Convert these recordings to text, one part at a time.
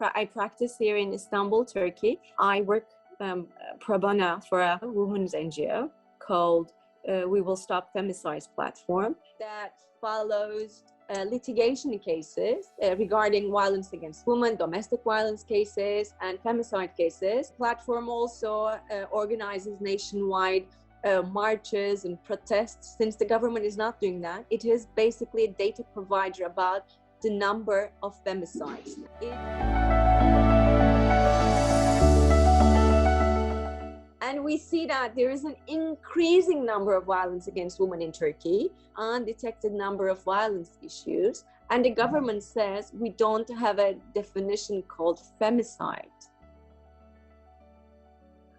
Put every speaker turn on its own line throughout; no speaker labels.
I practice here in Istanbul, Turkey. I work pro bono for a women's NGO called We Will Stop Femicides platform that follows litigation cases regarding violence against women, domestic violence cases, and femicide cases. The platform also organizes nationwide marches and protests. Since the government is not doing that, it is basically a data provider about the number of femicides. And we see that there is an increasing number of violence against women in Turkey, undetected number of violence issues, and the government says we don't have a definition called femicide.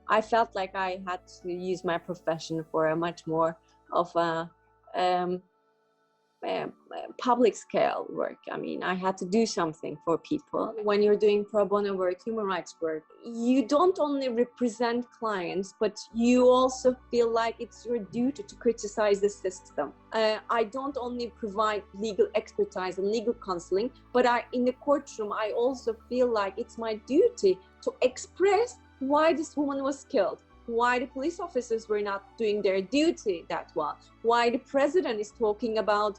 I felt like I had to use my profession for a much more of a public scale work. I mean, I had to do something for people. When you're doing pro bono work, human rights work, you don't only represent clients, but you also feel like it's your duty to criticize the system. I don't only provide legal expertise and legal counseling, but in the courtroom, I also feel like it's my duty to express why this woman was killed, why the police officers were not doing their duty that well, why the president is talking about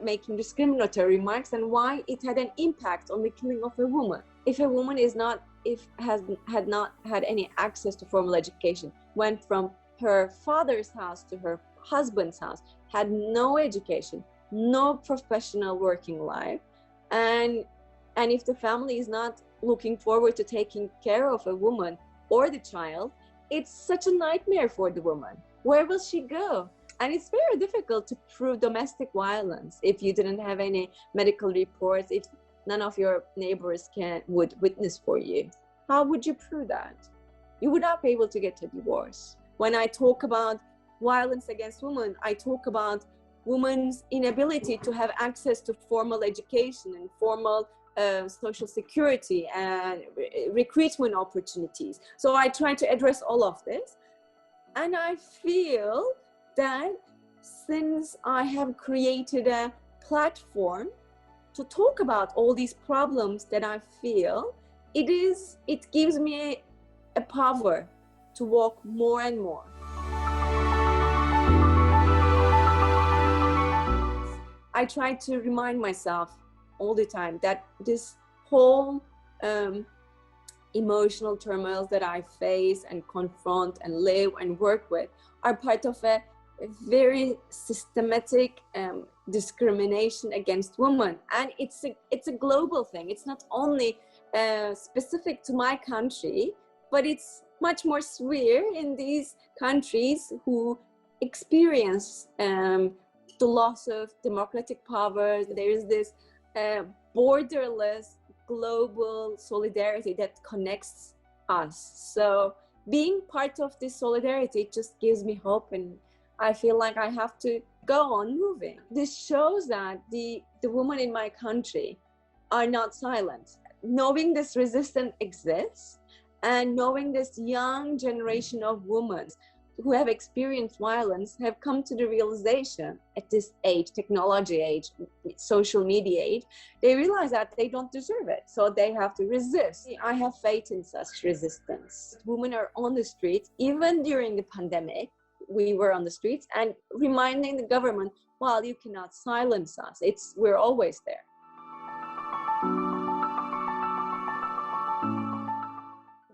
making discriminatory remarks, and why it had an impact on the killing of a woman. If a woman had not had any access to formal education, went from her father's house to her husband's house, had no education, no professional working life, and if the family is not looking forward to taking care of a woman or the child, it's such a nightmare for the woman. Where will she go? And it's very difficult to prove domestic violence if you didn't have any medical reports, if none of your neighbors would witness for you. How would you prove that? You would not be able to get a divorce. When I talk about violence against women, I talk about women's inability to have access to formal education and formal social security and recruitment opportunities. So I try to address all of this. And I feel that since I have created a platform to talk about all these problems that I feel, it gives me a power to walk more and more. I try to remind myself all the time that this whole emotional turmoil that I face and confront and live and work with are part of a very systematic discrimination against women, and it's a global thing. It's not only specific to my country, but it's much more severe in these countries who experience the loss of democratic power. There is this borderless global solidarity that connects us. So being part of this solidarity just gives me hope, and I feel like I have to go on moving. This shows that the women in my country are not silent. Knowing this resistance exists, and knowing this young generation of women who have experienced violence have come to the realization at this age, technology age, social media age, they realize that they don't deserve it. So they have to resist. I have faith in such resistance. Women are on the streets, even during the pandemic. We were on the streets and reminding the government, well, you cannot silence us. We're always there.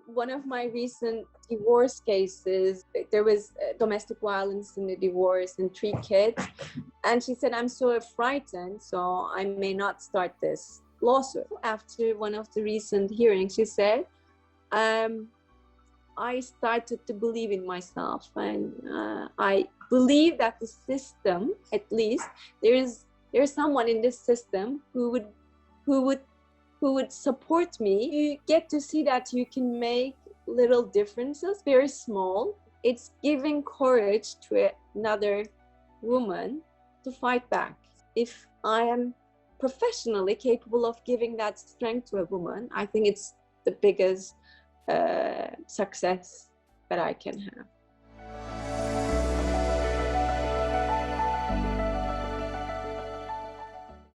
One of my recent divorce cases, there was domestic violence in the divorce and 3 kids. And she said, I'm so frightened, so I may not start this lawsuit. After one of the recent hearings, she said, I started to believe in myself, and I believe that the system, at least, there's someone in this system who would support me. You get to see that you can make little differences, very small. It's giving courage to another woman to fight back. If I am professionally capable of giving that strength to a woman, I think it's the biggest success that I can have.